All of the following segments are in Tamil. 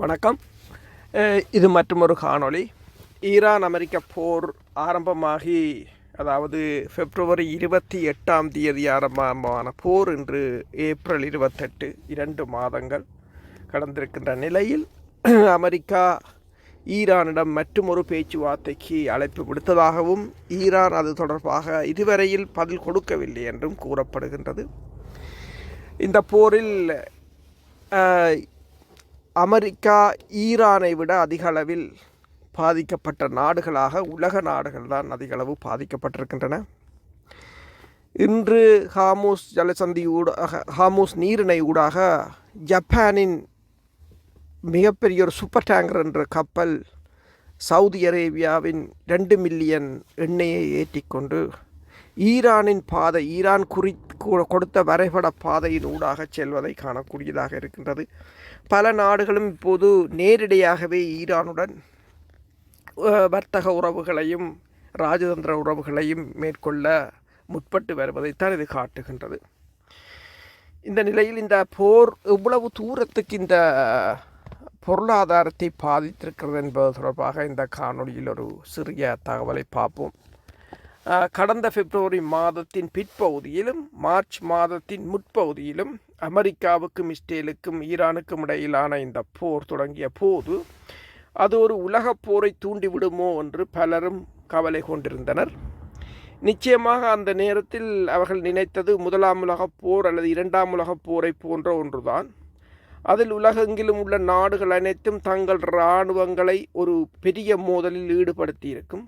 வணக்கம். இது மற்றொரு காணொளி. ஈரான் அமெரிக்க போர் ஆரம்பமாகி அதாவது பிப்ரவரி 28 ஆரம்பமான போர் இன்று ஏப்ரல் 28, 2 மாதங்கள் கடந்திருக்கின்ற நிலையில் அமெரிக்கா ஈரானிடம் மற்றொரு பேச்சுவார்த்தைக்கு அழைப்பு விடுத்ததாகவும் ஈரான் அது தொடர்பாக இதுவரையில் பதில் கொடுக்கவில்லை என்றும் கூறப்படுகின்றது. இந்த போரில் அமெரிக்கா ஈரானை விட அதிக அளவில் பாதிக்கப்பட்ட நாடுகளாக உலக நாடுகள் தான் அதிகளவு பாதிக்கப்பட்டிருக்கின்றன. இன்று ஹார்முஸ் ஜலசந்தி ஹார்முஸ் நீரிணை ஊடாக ஜப்பானின் மிகப்பெரிய ஒரு சூப்பர் டேங்கர் என்ற கப்பல் சவுதி அரேபியாவின் 2 மில்லியன் எண்ணெயை ஏற்றிக்கொண்டு ஈரானின் பாதை, ஈரான் கொடுத்த வரைபட பாதையின் ஊடாக செல்வதை காணக்கூடியதாக இருக்கின்றது. பல நாடுகளும் இப்போது நேரடியாகவே ஈரானுடன் வர்த்தக உறவுகளையும் ராஜதந்திர உறவுகளையும் மேற்கொள்ள முற்பட்டு வருவதைத்தான் இது காட்டுகின்றது. இந்த நிலையில் இந்த போர் எவ்வளவு தூரத்துக்கு இந்த பொருளாதாரத்தை பாதித்திருக்கிறது என்பது தொடர்பாக இந்த காணொளியில் ஒரு சிறிய தகவலை பார்ப்போம். கடந்த பிப்ரவரி மாதத்தின் பிற்பகுதியிலும் மார்ச் மாதத்தின் முற்பகுதியிலும் அமெரிக்காவுக்கும் இஸ்ரேலுக்கும் ஈரானுக்கும் இடையிலான இந்த போர் தொடங்கிய போது அது ஒரு உலகப் போரை தூண்டிவிடுமோ என்று பலரும் கவலை கொண்டிருந்தனர். நிச்சயமாக அந்த நேரத்தில் அவர்கள் நினைத்தது முதலாம் உலகப் போர் அல்லது இரண்டாம் உலகப் போரை போன்ற ஒன்றுதான். அதில் உலகெங்கிலும் உள்ள நாடுகள் அனைத்தும் தங்கள் இராணுவங்களை ஒரு பெரிய மோதலில் ஈடுபடுத்தியிருக்கும்.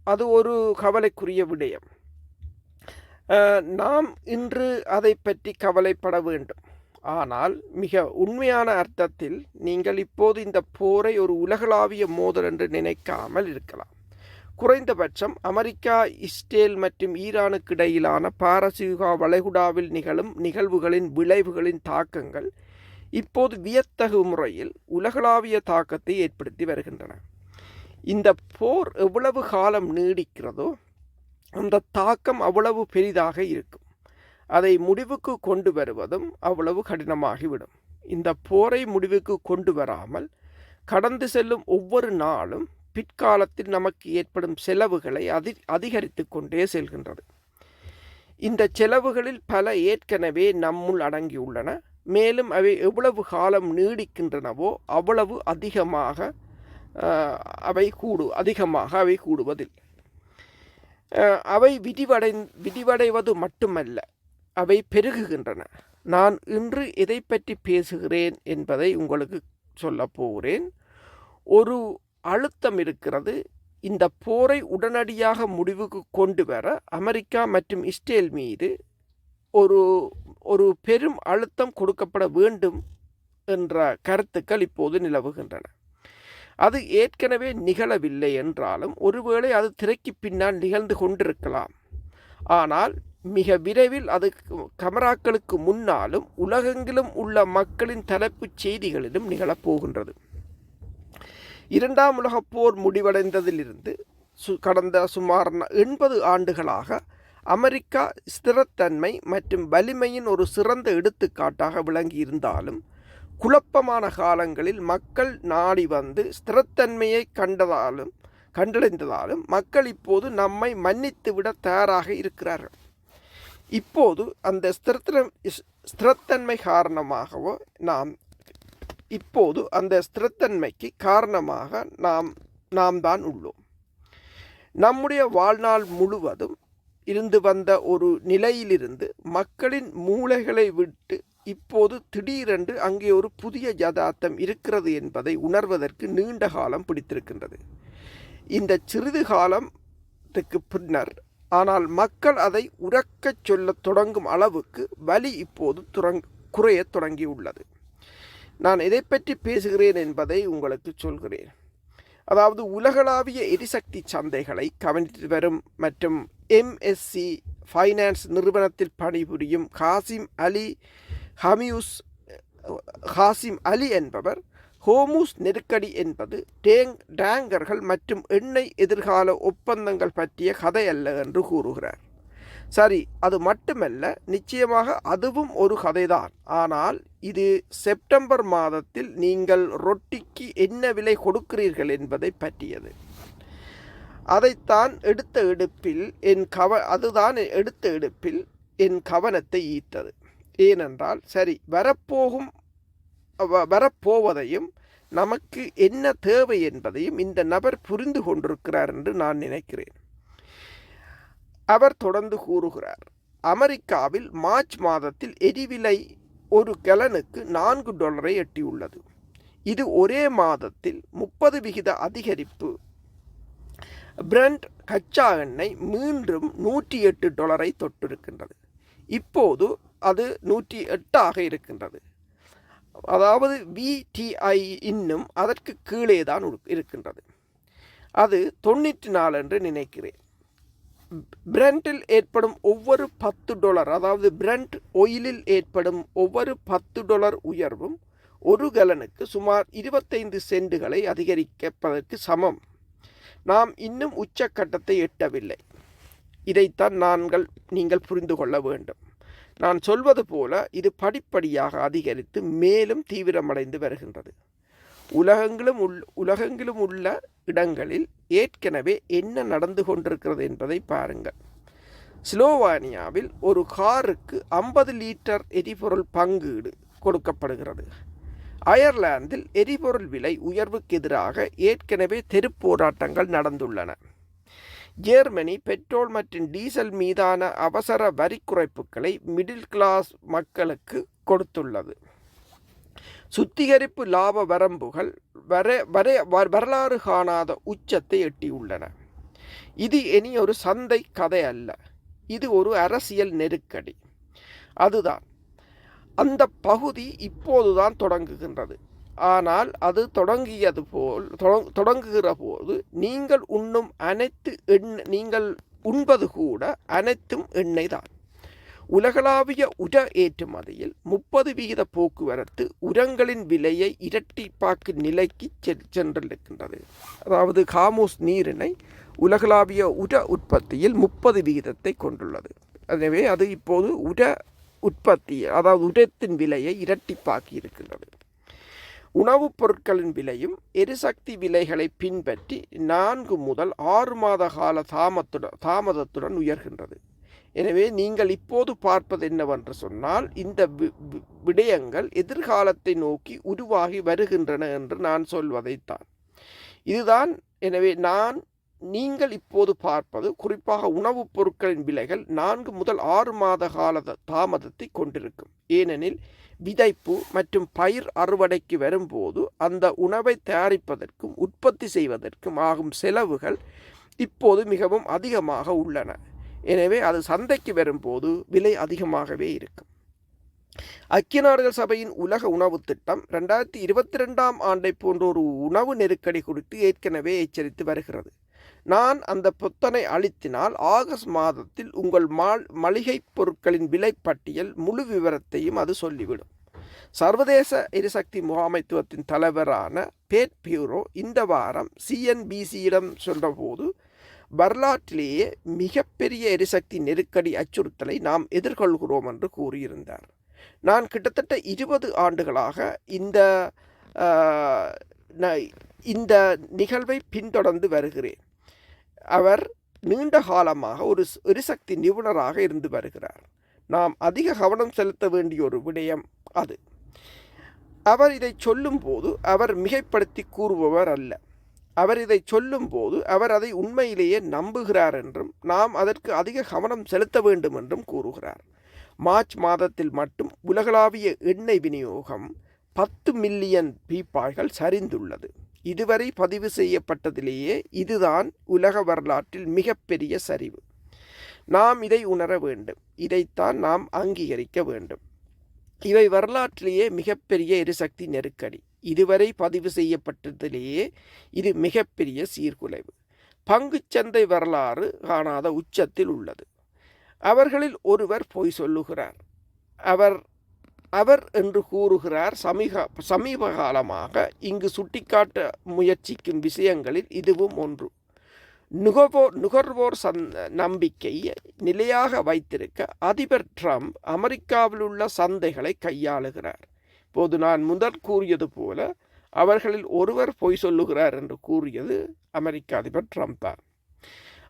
அது ஒரு கவலைக்குரிய விடயம். நாம் இன்று அதை பற்றி கவலைப்பட வேண்டும். ஆனால் மிக உண்மையான அர்த்தத்தில் நீங்கள் இப்போது இந்த போரை ஒரு உலகளாவிய மோதல் என்று நினைக்காமல் இருக்கலாம். குறைந்தபட்சம் அமெரிக்கா, இஸ்ரேல் மற்றும் ஈரானுக்கு இடையிலான பாரசீக வளைகுடாவில் நிகழும் நிகழ்வுகளின் விளைவுகளின் தாக்கங்கள் இப்போது வியத்தகு முறையில் உலகளாவிய தாக்கத்தை ஏற்படுத்தி வருகின்றன. இந்த போர் எவ்வளவு காலம் நீடிக்கிறதோ அந்த தாக்கம் அவ்வளவு பெரிதாக இருக்கும். அதை முடிவுக்கு கொண்டு வருவதும் அவ்வளவு கடினமாகிவிடும். இந்த போரை முடிவுக்கு கொண்டு வராமல் கடந்து செல்லும் ஒவ்வொரு நாளும் பிற்காலத்தில் நமக்கு ஏற்படும் செலவுகளை அதிகரித்து கொண்டே செல்கின்றது. இந்த செலவுகளில் பல ஏற்கனவே நம்முள் அடங்கியுள்ளன. மேலும் அவை எவ்வளவு காலம் நீடிக்கின்றனவோ அவ்வளவு அதிகமாக அவை கூடுவதில்லை. அவை விரிவடைவது மட்டுமல்ல, அவை பெருகுகின்றன. நான் இன்று எதை பற்றி பேசுகிறேன் என்பதை உங்களுக்கு சொல்ல போகிறேன். ஒரு அழுத்தம் இருக்கிறது. இந்த போரை உடனடியாக முடிவுக்கு கொண்டு வர அமெரிக்கா மற்றும் இஸ்ரேல் மீது ஒரு பெரும் அழுத்தம் கொடுக்கப்பட வேண்டும் என்ற கருத்துக்கள் இப்போது நிலவுகின்றன. அது ஏற்கனவே நிகழவில்லை என்றாலும் ஒருவேளை அது திரைக்கு பின்னால் நிகழ்ந்து கொண்டிருக்கலாம். ஆனால் மிக விரைவில் அது கமராக்களுக்கு முன்னாலும் உலகெங்கிலும் உள்ள மக்களின் தலைப்புச் செய்திகளிலும் நிகழப்போகின்றது. இரண்டாம் உலகப் போர் முடிவடைந்ததிலிருந்து கடந்த சுமார் 80 ஆண்டுகளாக அமெரிக்கா ஸ்திரத்தன்மை மற்றும் வலிமையின் ஒரு சிறந்த எடுத்துக்காட்டாக விளங்கி இருந்தாலும் குழப்பமான காலங்களில் மக்கள் நாடி வந்து ஸ்திரத்தன்மையை கண்டடைந்ததாலும் மக்கள் இப்போது நம்மை மன்னித்துவிட தயாராக இருக்கிறார்கள். இப்போது அந்த ஸ்திரத்தன்மை காரணமாகவோ இப்போது அந்த ஸ்திரத்தன்மைக்கு காரணமாக நாம் தான் உள்ளோம். நம்முடைய வாழ்நாள் முழுவதும் இருந்து வந்த ஒரு நிலையிலிருந்து மக்களின் மூளைகளை விட்டு இப்போது திடீரென்று அங்கே ஒரு புதிய யதார்த்தம் இருக்கிறது என்பதை உணர்வதற்கு நீண்ட காலம் பிடித்திருக்கின்றது. இந்த சிறிது காலத்துக்கு பின்னர் ஆனால் மக்கள் அதை உரக்கச் சொல்ல தொடங்கும் அளவுக்கு வலி இப்போது குறையத் தொடங்கியுள்ளது. நான் எதை பற்றி பேசுகிறேன் என்பதை உங்களுக்கு சொல்கிறேன். அதாவது உலகளாவிய எரிசக்தி சந்தைகளை கவனித்து வரும் மற்றும் MSC ஃபைனான்ஸ் நிறுவனத்தில் பணிபுரியும் ஹாசிம் அலி என்பவர் ஹோர்முஸ் நெருக்கடி என்பது டேங்கர்கள் மற்றும் எண்ணெய் எதிர்கால ஒப்பந்தங்கள் பற்றிய கதை அல்ல என்று கூறுகிறார். சரி, அது மட்டுமல்ல, நிச்சயமாக அதுவும் ஒரு கதைதான். ஆனால் இது செப்டம்பர் மாதத்தில் நீங்கள் ரொட்டிக்கு என்ன விலை கொடுக்கிறீர்கள் என்பதை பற்றியது. அதைத்தான் எடுத்த எடுப்பில் அதுதான் எடுத்த எடுப்பில் என் கவனத்தை ஈர்த்தது. ஏனென்றால் சரி, வரப்போவதையும் நமக்கு என்ன தேவை என்பதையும் இந்த நபர் புரிந்து கொண்டிருக்கிறார் என்று நான் நினைக்கிறேன். அவர் தொடர்ந்து கூறுகிறார், அமெரிக்காவில் மார்ச் மாதத்தில் எரிவிலை ஒரு கலனுக்கு $4 எட்டியுள்ளது. இது ஒரே மாதத்தில் 30% அதிகரிப்பு. பிரெண்ட் கச்சா எண்ணெய் மீண்டும் $108 தொட்டிருக்கின்றது. இப்போது அது 108 இருக்கின்றது. அதாவது VTI இன்னும் அதற்கு கீழே தான் இருக்கின்றது. அது 94 என்று நினைக்கிறேன். பிரெண்டில் ஏற்படும் ஒவ்வொரு $10, அதாவது பிரெண்ட் ஒயிலில் ஏற்படும் ஒவ்வொரு $10 உயர்வும் ஒரு கலனுக்கு சுமார் 25 சென்ட்டுகளை அதிகரிப்பதற்கு சமம். நாம் இன்னும் உச்சக்கட்டத்தை எட்டவில்லை. இதைத்தான் நீங்கள் புரிந்து கொள்ள வேண்டும். நான் சொல்வது போல இது படிப்படியாக அதிகரித்து மேலும் தீவிரமடைந்து வருகின்றது. உலகெங்கிலும் உள்ள இடங்களில் ஏற்கனவே என்ன நடந்து கொண்டிருக்கிறது என்பதை பாருங்கள். ஸ்லோவானியாவில் ஒரு காருக்கு 50 லிட்டர் எரிபொருள் பங்கீடு கொடுக்கப்படுகிறது. அயர்லாந்தில் எரிபொருள் விலை உயர்வுக்கு எதிராக ஏற்கனவே தெருப்போராட்டங்கள் நடந்துள்ளன. ஜெர்மனி பெட்ரோல் மற்றும் டீசல் மீதான அவசர வரி குறைப்புகளை மிடில் கிளாஸ் மக்களுக்கு கொடுத்துள்ளது. சுத்திகரிப்பு லாப வரம்புகள் வரலாறு காணாத உச்சத்தை எட்டியுள்ளன. இது இனி ஒரு சந்தை கதை அல்ல, இது ஒரு அரசியல் நெருக்கடி. அதுதான் அந்த பகுதி இப்போதுதான் தொடங்குகின்றது. ஆனால் அது தொடங்குகிற போது நீங்கள் உண்பது கூட அனைத்தும் எண்ணெய் தான். உலகளாவிய உர ஏற்றுமதியில் 30% போக்குவரத்து உரங்களின் விலையை இரட்டிப்பாக்கு நிலைக்கு சென்றிருக்கின்றது. அதாவது காமூஸ் நீரிணை உலகளாவிய உர உற்பத்தியில் 30% கொண்டுள்ளது. எனவே அது இப்போது உர உற்பத்தி, அதாவது உரத்தின் விலையை இரட்டிப்பாக்கி இருக்கின்றது. உணவுப் பொருட்களின் விலையும் எரிசக்தி விலைகளை பின்பற்றி 4 முதல் 6 மாத கால தாமதத்துடன் உயர்கின்றது. எனவே நீங்கள் இப்போது பார்ப்பது என்னவென்று சொன்னால், இந்த விடயங்கள் எதிர்காலத்தை நோக்கி உருவாகி வருகின்றன என்று நான் சொல்வதைத்தான். இதுதான். எனவே நீங்கள் இப்போது பார்ப்பது குறிப்பாக உணவுப் பொருட்களின் விலைகள் 4 முதல் 6 மாத கால தாமதத்தை கொண்டிருக்கும். ஏனெனில் விதைப்பு மற்றும் பயிர் அறுவடைக்கு வரும்போது அந்த உணவை தயாரிப்பதற்கும் உற்பத்தி செய்வதற்கும் ஆகும் செலவுகள் இப்போது மிகவும் அதிகமாக உள்ளன. எனவே அது சந்தைக்கு வரும்போது விலை அதிகமாகவே இருக்கும். ஐக்கிய நாடுகள் சபையின் உலக உணவு திட்டம் 2022 ஆண்டை போன்ற ஒரு உணவு நெருக்கடி குறித்து ஏற்கனவே எச்சரித்து வருகிறது. நான் அந்த பொத்தனை அளித்தினால் ஆகஸ்ட் மாதத்தில் உங்கள் மளிகை பொருட்களின் விலை பட்டியல் முழு விவரத்தையும் அது சொல்லிவிடும். சர்வதேச எரிசக்தி முகாமைத்துவத்தின் தலைவரான பேட் பியூரோ இந்த வாரம் CNBCயிடம் சொன்னபோது, வரலாற்றிலேயே மிகப்பெரிய எரிசக்தி நெருக்கடி அச்சுறுத்தலை நாம் எதிர்கொள்கிறோம் என்று கூறியிருந்தார். நான் கிட்டத்தட்ட 20 ஆண்டுகளாக இந்த நிகழ்வை பின்தொடர்ந்து வருகிறேன். அவர் நீண்ட காலமாக ஒரு எரிசக்தி நிபுணராக இருந்து வருகிறார். நாம் அதிக கவனம் செலுத்த வேண்டிய ஒரு விடயம் அது. அவர் இதை சொல்லும்போது அவர் மிகைப்படுத்தி கூறுபவர் அல்ல. அவர் இதை சொல்லும்போது அவர் அதை உண்மையிலேயே நம்புகிறார் என்றும் நாம் அதற்கு அதிக கவனம் செலுத்த வேண்டும் என்றும் கூறுகிறார். மார்ச் மாதத்தில் மட்டும் உலகளாவிய எண்ணெய் விநியோகம் 10 மில்லியன் பீப்பாய்கள் சரிந்துள்ளது. இதுவரை பதிவு செய்யப்பட்டதிலேயே இதுதான் உலக வரலாற்றில் மிகப்பெரிய சரிவு. நாம் இதை உணர வேண்டும். இதைத்தான் நாம் அங்கீகரிக்க வேண்டும். இவை வரலாற்றிலேயே மிகப்பெரிய எரிசக்தி நெருக்கடி. இதுவரை பதிவு செய்யப்பட்டதிலேயே இது மிகப்பெரிய சீர்குலைவு. பங்குச்சந்தை வரலாறு காணாத உச்சத்தில் உள்ளது. அவர்களில் ஒருவர் பொய் சொல்லுகிறார். அவர் என்று கூறுகிறார். சமீப காலமாக இங்கு சுட்டிக்காட்ட முயற்சிக்கும் விஷயங்களில் இதுவும் ஒன்று. நுகர்வோர் நம்பிக்கையை நிலையாக வைத்திருக்க அதிபர் ட்ரம்ப் அமெரிக்காவில் உள்ள சந்தைகளை கையாளுகிறார். இப்போது நான் முதல் கூறியது போல அவர்களில் ஒருவர் பொய் சொல்லுகிறார் என்று கூறியது அமெரிக்க அதிபர் ட்ரம்ப் தான்.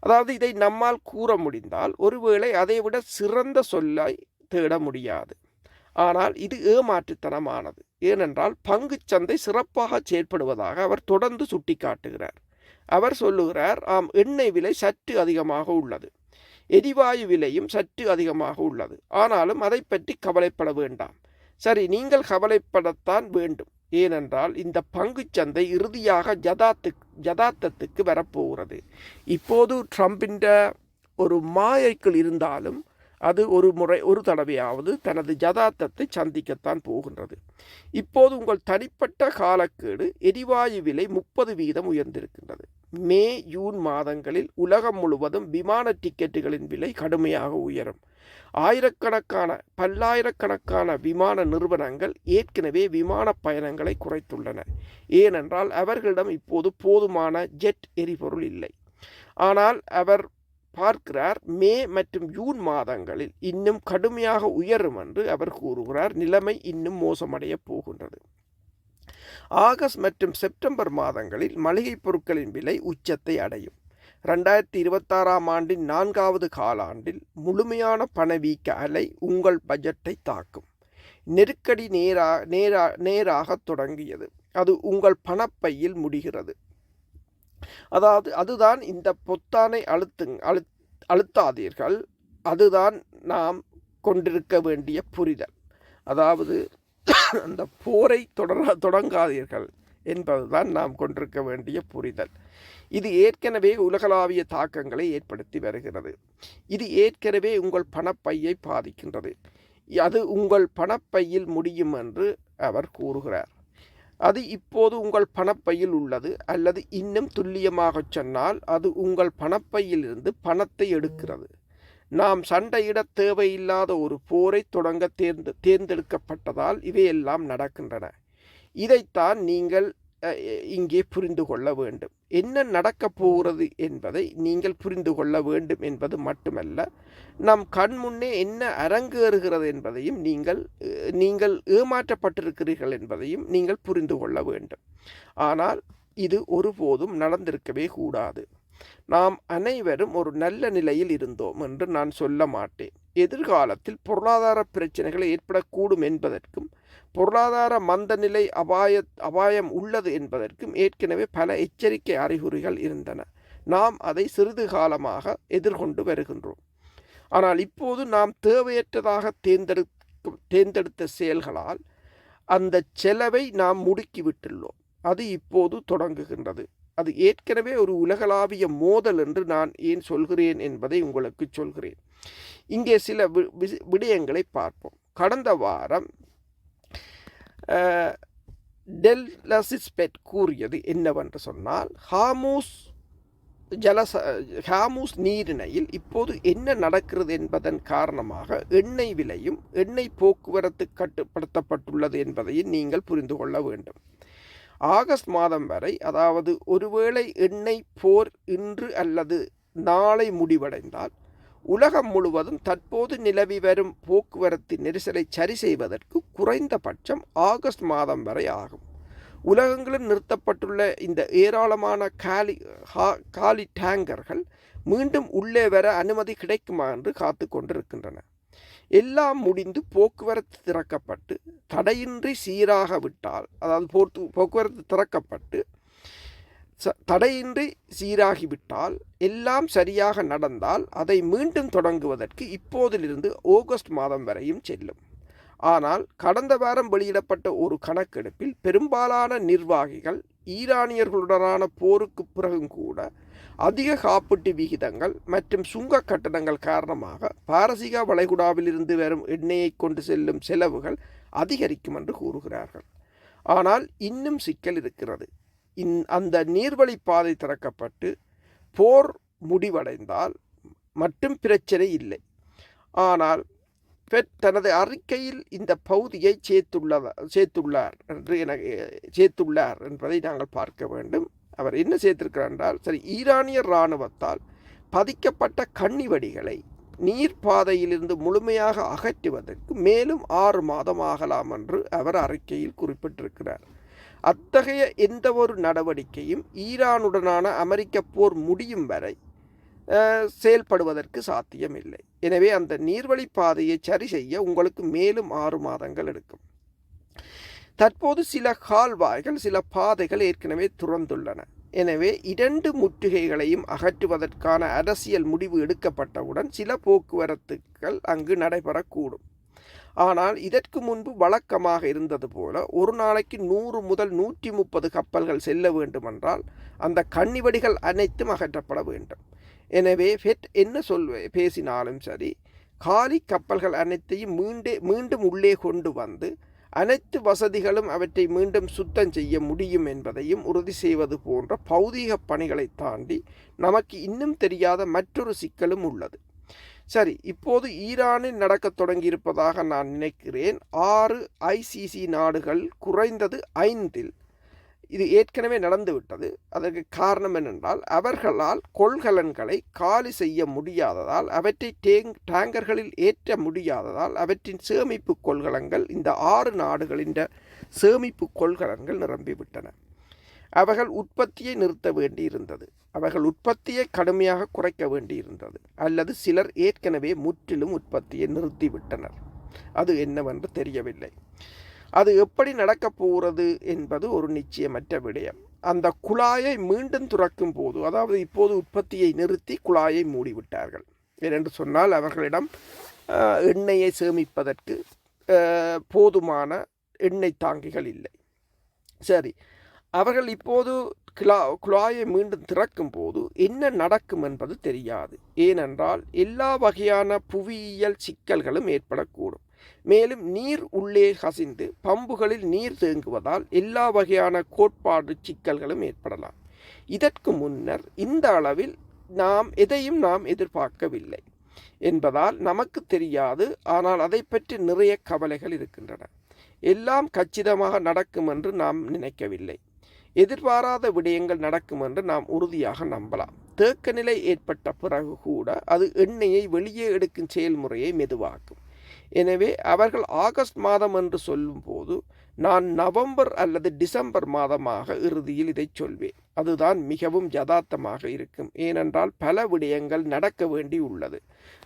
அதாவது இதை நம்மால் கூற முடிந்தால் ஒருவேளை அதைவிட சிறந்த சொல்லை தேட முடியாது. ஆனால் இது ஏமாற்றுத்தனமானது. ஏனென்றால் பங்குச்சந்தை சிறப்பாக செயற்படுவதாக அவர் தொடர்ந்து சுட்டிக்காட்டுகிறார். அவர் சொல்லுகிறார், ஆம், எண்ணெய் விலை சற்று அதிகமாக உள்ளது, எரிவாயு விலையும் சற்று அதிகமாக உள்ளது, ஆனாலும் அதை பற்றி கவலைப்பட வேண்டாம். சரி, நீங்கள் கவலைப்படத்தான் வேண்டும். ஏனென்றால் இந்த பங்குச்சந்தை இறுதியாக யதார்த்தத்துக்கு வரப்போகிறது. இப்போது ட்ரம்பின் ஒரு மாயைக்குள் இருந்தாலும் அது ஒரு தடவையாவது தனது யதார்த்தத்தை சந்திக்கத்தான் போகின்றது. இப்போது உங்கள் தனிப்பட்ட காலக்கேடு எரிவாயு விலை 30% உயர்ந்திருக்கின்றது. மே ஜூன் மாதங்களில் உலகம் முழுவதும் விமான டிக்கெட்டுகளின் விலை கடுமையாக உயரும். பல்லாயிரக்கணக்கான விமான நிறுவனங்கள் ஏற்கனவே விமான பயணங்களை குறைத்துள்ளன. ஏனென்றால் அவர்களிடம் இப்போது போதுமான ஜெட் எரிபொருள் இல்லை. ஆனால் அவர் பார்க்கிறார், மே மற்றும் ஜூன் மாதங்களில் இன்னும் கடுமையாக உயரும் என்று அவர் கூறுகிறார். நிலைமை இன்னும் மோசமடைய போகின்றது. ஆகஸ்ட் மற்றும் செப்டம்பர் மாதங்களில் மளிகை பொருட்களின் விலை உச்சத்தை அடையும். 2026 ஆண்டின் 4வது காலாண்டில் முழுமையான பணவீக்க அலை உங்கள் பட்ஜெட்டை தாக்கும். நெருக்கடி நேராக தொடங்கியது. அது உங்கள் பணப்பையில் முடிகிறது. அதாவது அதுதான் இந்த பொத்தானை அழுத்தாதீர்கள். அதுதான் நாம் கொண்டிருக்க வேண்டிய புரிதல். அதாவது அந்த போரை தொடங்காதீர்கள் என்பதுதான் நாம் கொண்டிருக்க வேண்டிய புரிதல். இது ஏற்கனவே உலகளாவிய தாக்கங்களை ஏற்படுத்தி வருகிறது. இது ஏற்கனவே உங்கள் பணப்பையை பாதிக்கின்றது. அது உங்கள் பணப்பையில் முடியும் என்று அவர் கூறுகிறார். அது இப்போது உங்கள் பணப்பையில் உள்ளது, அல்லது இன்னும் துல்லியமாக சொன்னால் அது உங்கள் பணப்பையிலிருந்து பணத்தை எடுக்கிறது. நாம் சண்டையிட தேவையில்லாத ஒரு போரை தொடங்க தேர்ந்தெடுக்கப்பட்டதால் இவையெல்லாம் நடக்கின்றன. இதைத்தான் நீங்கள் இங்கே புரிந்து கொள்ள வேண்டும். என்ன நடக்கப் போகிறது என்பதை நீங்கள் புரிந்து கொள்ள வேண்டும் என்பது மட்டுமல்ல, நம் கண் முன்னே என்ன அரங்கேறுகிறது என்பதையும் நீங்கள் ஏமாற்றப்பட்டிருக்கிறீர்கள் என்பதையும் நீங்கள் புரிந்து கொள்ள வேண்டும். ஆனால் இது ஒருபோதும் நடந்திருக்கவே கூடாது. நாம் அனைவரும் ஒரு நல்ல நிலையில் இருந்தோம் என்று நான் சொல்ல மாட்டேன். எதிர்காலத்தில் பொருளாதார பிரச்சனைகள் ஏற்படக்கூடும் என்பதற்கும் பொருளாதார மந்தநிலை அபாயம் உள்ளது என்பதற்கும் ஏற்கனவே பல எச்சரிக்கை அறிகுறிகள் இருந்தன. நாம் அதை சிறிது காலமாக எதிர்கொண்டு வருகின்றோம். ஆனால் இப்போது நாம் தேவையற்றதாக தேர்ந்தெடுத்த செயல்களால் அந்த செலவை நாம் முடுக்கிவிட்டுள்ளோம். அது இப்போது தொடங்குகின்றது. அது ஏற்கனவே ஒரு உலகளாவிய மோதல் என்று நான் ஏன் சொல்கிறேன் என்பதை உங்களுக்கு சொல்கிறேன். இங்கே சில விடயங்களை பார்ப்போம். கடந்த வாரம் டெல்லசிஸ்பெட் கூறியது என்னவென்று சொன்னால், ஹார்மூஸ் நீரிணையில் இப்போது என்ன நடக்கிறது என்பதன் காரணமாக எண்ணெய் விலையும் எண்ணெய் போக்குவரத்து கட்டுப்படுத்தப்பட்டுள்ளது என்பதையும் நீங்கள் புரிந்து கொள்ள வேண்டும். ஆகஸ்ட் மாதம் வரை, அதாவது ஒருவேளை எண்ணெய் போர் இன்று அல்லது நாளை முடிவடைந்தால் உலகம் முழுவதும் தற்போது நிலவி வரும் போக்குவரத்து நெரிசலை சரி செய்வதற்கு குறைந்தபட்சம் ஆகஸ்ட் மாதம் வரை ஆகும். உலகங்களில் நிறுத்தப்பட்டுள்ள இந்த ஏராளமான காலி டேங்கர்கள் மீண்டும் உள்ளே வர அனுமதி கிடைக்குமா என்று காத்து கொண்டிருக்கின்றன. எல்லாம் முடிந்து போக்குவரத்து திறக்கப்பட்டு தடையின்றி சீராக விட்டால், அதாவது போக்குவரத்து திறக்கப்பட்டு தடையின்றி சீராகிவிட்டால், எல்லாம் சரியாக நடந்தால் அதை மீண்டும் தொடங்குவதற்கு இப்போதிலிருந்து ஆகஸ்ட் மாதம் வரையும் செல்லும். ஆனால் கடந்த வாரம் வெளியிடப்பட்ட ஒரு கணக்கெடுப்பில் பெரும்பாலான நிர்வாகிகள் ஈரானியர்களுடனான போருக்கு பிறகும் கூட அதிக காப்பீட்டு விகிதங்கள் மற்றும் சுங்க கட்டணங்கள் காரணமாக பாரசீக வளைகுடாவிலிருந்து வரும் எண்ணெயை கொண்டு செல்லும் செலவுகள் அதிகரிக்கும் என்று கூறுகிறார்கள். ஆனால் இன்னும் சிக்கல் இருக்கிறது. அந்த நீர்வழி பாதை திறக்கப்பட்டு போர் முடிவடைந்தால் மட்டும் பிரச்சனை இல்லை. ஆனால் ஃபெட் தனது அறிக்கையில் இந்த பகுதியை சேர்த்துள்ளார் என்பதை நாங்கள் பார்க்க வேண்டும். அவர் என்ன செய்திருக்கிறார் என்றால், சரி, ஈரானிய இராணுவத்தால் பதிக்கப்பட்ட கண்ணிவடிகளை நீர்ப்பாதையிலிருந்து முழுமையாக அகற்றுவதற்கு மேலும் 6 மாதம் ஆகலாம் என்று அவர் அறிக்கையில் குறிப்பிட்டிருக்கிறார். அத்தகைய எந்த ஒரு நடவடிக்கையும் ஈரானுடனான அமெரிக்க போர் முடியும் வரை செயல்படுவதற்கு சாத்தியமில்லை. எனவே அந்த நீர்வழி பாதையை சரி செய்ய உங்களுக்கு மேலும் 6 மாதங்கள் எடுக்கும். தற்போது சில கால்வாய்கள், சில பாதைகள் ஏற்கனவே துறந்துள்ளன. எனவே 2 முற்றுகைகளையும் அகற்றுவதற்கான அரசியல் முடிவு எடுக்கப்பட்டவுடன் சில போக்குவரத்துகள் அங்கு நடைபெறக்கூடும். ஆனால் இதற்கு முன்பு வழக்கமாக இருந்தது போல ஒரு நாளைக்கு 100 முதல் 130 கப்பல்கள் செல்ல வேண்டுமென்றால் அந்த கண்ணிவடிகள் அனைத்தும் அகற்றப்பட வேண்டும். எனவே ஃபெட் என்ன பேசினாலும் சரி, காலி கப்பல்கள் அனைத்தையும் மீண்டும் உள்ளே கொண்டு வந்து அனைத்து வசதிகளும் அவற்றை மீண்டும் சுத்தம் செய்ய முடியும் என்பதையும் உறுதி செய்வது போன்ற பௌதீக பணிகளை தாண்டி நமக்கு இன்னும் தெரியாத மற்றொரு சிக்கலும் உள்ளது. சரி, இப்போது ஈரானில் நடக்கத் தொடங்கியிருப்பதாக நான் நினைக்கிறேன். 6 ICC நாடுகள் குறைந்தது 5இல் இது ஏற்கனவே நடந்துவிட்டது. அதற்கு காரணம் என்னென்றால், அவர்களால் கொள்கலன்களை காலி செய்ய முடியாததால், அவற்றை டேங்கர்களில் ஏற்ற முடியாததால், அவற்றின் சேமிப்பு கொள்கலன்கள், இந்த 6 நாடுகளின் சேமிப்பு கொள்கலன்கள் நிரம்பிவிட்டன. அவர்கள் உற்பத்தியை நிறுத்த வேண்டியிருந்தது. அவர்கள் உற்பத்தியை கடுமையாக குறைக்க வேண்டியிருந்தது. அல்லது சிலர் ஏற்கனவே முற்றிலும் உற்பத்தியை நிறுத்திவிட்டனர். அது என்னவென்று தெரியவில்லை. அது எப்படி நடக்கப் போகிறது என்பது ஒரு நிச்சயமற்ற விடயம். அந்த குழாயை மீண்டும் துறக்கும் போது, அதாவது இப்போது உற்பத்தியை நிறுத்தி குழாயை மூடிவிட்டார்கள். ஏனென்று சொன்னால் அவர்களிடம் எண்ணெயை சேமிப்பதற்கு போதுமான எண்ணெய் தாங்கிகள் இல்லை. சரி, அவர்கள் இப்போது குழாயை மீண்டும் திறக்கும் போது என்ன நடக்கும் என்பது தெரியாது. ஏனென்றால் எல்லா வகையான புவியியல் சிக்கல்களும் ஏற்படக்கூடும். மேலும் நீர் உள்ளே கசிந்து பம்புகளில் நீர் தேங்குவதால் எல்லா வகையான கோட்பாடு சிக்கல்களும் ஏற்படலாம். இதற்கு முன்னர் இந்த அளவில் எதையும் நாம் எதிர்பார்க்கவில்லை என்பதால் நமக்கு தெரியாது. ஆனால் அதை பற்றி நிறைய கவலைகள் இருக்கின்றன. எல்லாம் கச்சிதமாக நடக்கும் என்று நாம் நினைக்கவில்லை. எதிர்பாராத விடயங்கள் நடக்கும் என்று நாம் உறுதியாக நம்பலாம். தேக்க நிலை ஏற்பட்ட பிறகு கூட அது எண்ணெயை வெளியே எடுக்கும் செயல்முறையை மெதுவாக்கும். எனவே அவர்கள் ஆகஸ்ட் மாதம் என்று சொல்லும்போது நான் நவம்பர் அல்லது டிசம்பர் மாதமாக இறுதியில் இதை சொல்வேன். அதுதான் மிகவும் யதார்த்தமாக இருக்கும். ஏனென்றால் பல விடயங்கள் நடக்க வேண்டி உள்ளது.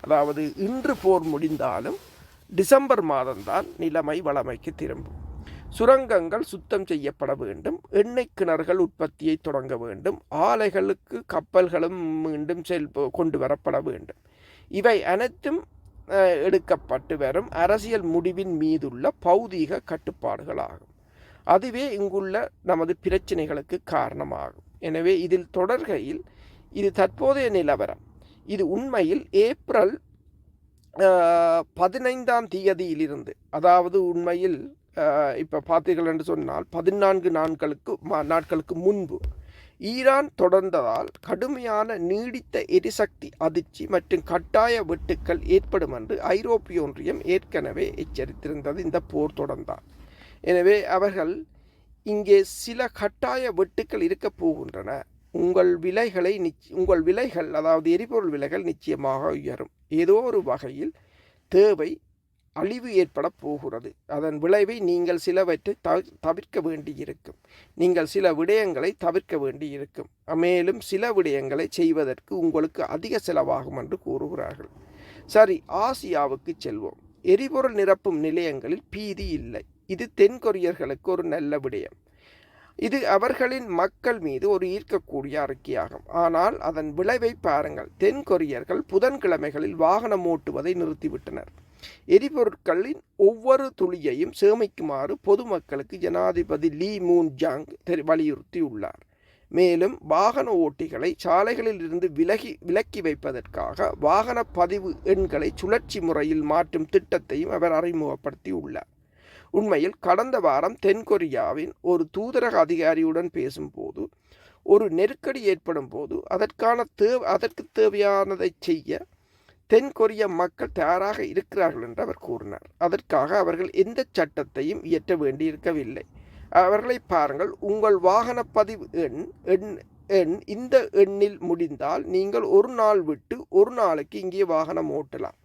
அதாவது இன்று போர் முடிந்தாலும் டிசம்பர் மாதம்தான் நிலைமை வளமைக்கு திரும்பும். சுரங்கங்கள் சுத்தம் செய்யப்பட வேண்டும். எண்ணெய் கிணறுகள் உற்பத்தியை தொடங்க வேண்டும். ஆலைகளுக்கு கப்பல்களும் மீண்டும் கொண்டு வரப்பட வேண்டும். இவை அனைத்தும் எடுக்கப்பட்டு வரும் அரசியல் முடிவின் மீதுள்ள பௌதீக கட்டுப்பாடுகளாகும். அதுவே இங்குள்ள நமது பிரச்சனைகளுக்கு காரணமாகும். எனவே இதில் தொடர்கையில் இது தற்போதைய நிலவரம். இது உண்மையில் ஏப்ரல் 15ஆம் தேதியிலிருந்து, அதாவது உண்மையில் இப்போ பார்த்தீர்கள் என்று சொன்னால் 14 நாட்களுக்கு முன்பு ஈரான் தொடர்ந்ததால் கடுமையான நீடித்த எரிசக்தி அதிர்ச்சி மற்றும் கட்டாய வெட்டுக்கள் ஏற்படும் என்று ஐரோப்பிய ஒன்றியம் ஏற்கனவே எச்சரித்திருந்தது இந்த போர் தொடர்ந்தால். எனவே அவர்கள் இங்கே சில கட்டாய வெட்டுக்கள் இருக்கப் போகின்றன. உங்கள் விலைகள், அதாவது எரிபொருள் விலைகள் நிச்சயமாக உயரும். ஏதோ ஒரு வகையில் தேவை அழிவு ஏற்பட போகிறது. அதன் விளைவை நீங்கள் சிலவற்றை தவிர்க்க வேண்டியிருக்கும். நீங்கள் சில விடயங்களை தவிர்க்க வேண்டியிருக்கும். மேலும் சில விடயங்களை செய்வதற்கு உங்களுக்கு அதிக செலவாகும் என்று கூறுகிறார்கள். சரி, ஆசியாவுக்கு செல்வோம். எரிபொருள் நிரப்பும் நிலையங்களில் பீதி இல்லை. இது தென்கொரியர்களுக்கு ஒரு நல்ல விடயம். இது அவர்களின் மக்கள் மீது ஒரு ஈர்க்கக்கூடிய அறிக்கையாகும். ஆனால் அதன் விளைவை பாருங்கள். தென்கொரியர்கள் புதன்கிழமைகளில் வாகனம் ஓட்டுவதை நிறுத்திவிட்டனர். எரிபொருட்களின் ஒவ்வொரு துளியையும் சேமிக்குமாறு பொதுமக்களுக்கு ஜனாதிபதி லீ மூன் ஜாங் வலியுறுத்தியுள்ளார். மேலும் வாகன ஓட்டிகளை சாலைகளில் இருந்து விலக்கி வைப்பதற்காக வாகன பதிவு எண்களை சுழற்சி முறையில் மாற்றும் திட்டத்தையும் அவர் அறிமுகப்படுத்தியுள்ளார். உண்மையில் கடந்த வாரம் தென்கொரியாவின் ஒரு தூதரக அதிகாரியுடன் பேசும்போது ஒரு நெருக்கடி ஏற்படும் போது அதற்கு தேவையானதை செய்ய தென்கொரிய மக்கள் தயாராக இருக்கிறார்கள் என்று அவர் கூறினார். அதற்காக அவர்கள் எந்த சட்டத்தையும் இயற்ற வேண்டியிருக்கவில்லை. அவர்களை பாருங்கள், உங்கள் வாகன பதிவு எண் இந்த எண்ணில் முடிந்தால் நீங்கள் ஒரு நாள் விட்டு ஒரு நாளைக்கு இங்கே வாகனம் ஓட்டலாம்.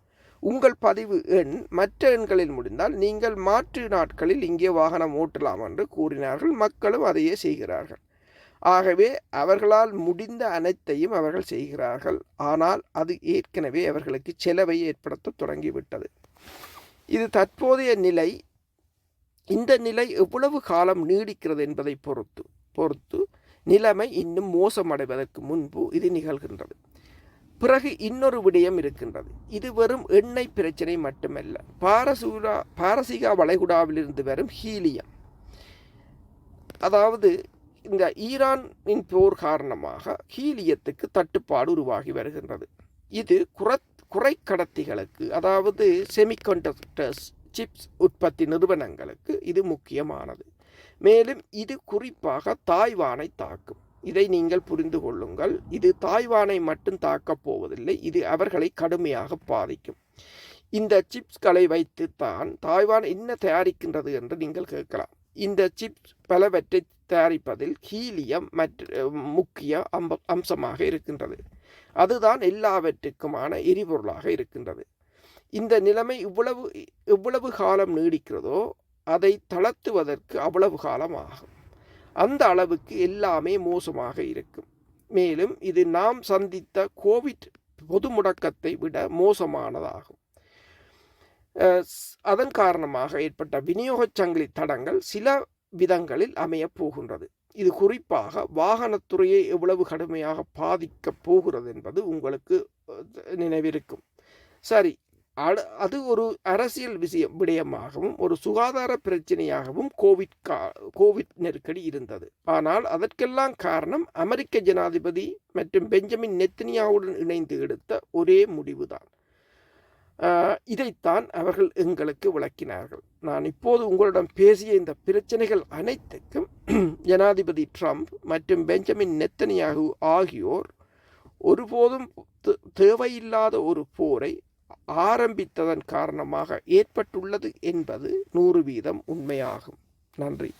உங்கள் பதிவு எண் மற்ற எண்களில் முடிந்தால் நீங்கள் மாற்று நாட்களில் இங்கே வாகனம் ஓட்டலாம் என்று கூறினார்கள். மக்களும் அதையே செய்கிறார்கள். ஆகவே அவர்களால் முடிந்த அனைத்தையும் அவர்கள் செய்கிறார்கள். ஆனால் அது ஏற்கனவே அவர்களுக்கு செலவை ஏற்படுத்த தொடங்கிவிட்டது. இது தற்போதைய நிலை. இந்த நிலை எவ்வளவு காலம் நீடிக்கிறது என்பதை பொறுத்து நிலைமை இன்னும் மோசமடைவதற்கு முன்பு இது நிகழ்கின்றது. பிறகு இன்னொரு விடயம் இருக்கின்றது. இது வெறும் எண்ணெய் பிரச்சனை மட்டுமல்ல. பாரசீக வளைகுடாவிலிருந்து வரும் ஹீலியம், அதாவது இந்த ஈரானின் போர் காரணமாக ஹீலியத்துக்கு தட்டுப்பாடு உருவாகி வருகின்றது. இது குறைக்கடத்திகளுக்கு, அதாவது செமிகண்டக்டர்ஸ் சிப்ஸ் உற்பத்தி நிறுவனங்களுக்கு இது முக்கியமானது. மேலும் இது குறிப்பாக தாய்வானை தாக்கும். இதை நீங்கள் புரிந்து கொள்ளுங்கள். இது தாய்வானை மட்டும் தாக்கப் போவதில்லை, இது அவர்களை கடுமையாக பாதிக்கும். இந்த சிப்ஸ்களை வைத்துத்தான் தாய்வான் என்ன தயாரிக்கின்றது என்று நீங்கள் கேட்கலாம். இந்த சிப்ஸ் பலவற்றை தயாரிப்பதில் ஹீலியம் முக்கிய அம்சமாக இருக்கின்றது. அதுதான் எல்லாவற்றுக்குமான எரிபொருளாக இருக்கின்றது. இந்த நிலைமை எவ்வளவு காலம் நீடிக்கிறதோ அதை தளர்த்துவதற்கு அவ்வளவு காலம் ஆகும். அந்த அளவுக்கு எல்லாமே மோசமாக இருக்கும். மேலும் இது நாம் சந்தித்த கோவிட் பொது முடக்கத்தை விட மோசமானதாகும். அதன் காரணமாக ஏற்பட்ட விநியோகச் சங்கிலி தடங்கள் சில விதங்களில் அமையப் போகின்றது. இது குறிப்பாக வாகனத்துறையை எவ்வளவு கடுமையாக பாதிக்கப் போகிறது என்பது உங்களுக்கு நினைவிருக்கும். சரி, அது ஒரு அரசியல் விடயமாகவும் ஒரு சுகாதார பிரச்சனையாகவும் கோவிட் நெருக்கடி இருந்தது. ஆனால் அதற்கெல்லாம் காரணம் அமெரிக்க ஜனாதிபதி மற்றும் பெஞ்சமின் நெத்தனியாவுடன் இணைந்து எடுத்த ஒரே முடிவுதான். இதைத்தான் அவர்கள் எங்களுக்கு விளக்கினார்கள். நான் இப்போது உங்களிடம் பேசிய இந்த பிரச்சனைகள் அனைத்துக்கும் ஜனாதிபதி ட்ரம்ப் மற்றும் பெஞ்சமின் நெத்தனியாகு ஆகியோர் ஒருபோதும் தேவையில்லாத ஒரு போரை ஆரம்பித்ததன் காரணமாக ஏற்பட்டுள்ளது என்பது 100% உண்மையாகும். நன்றி.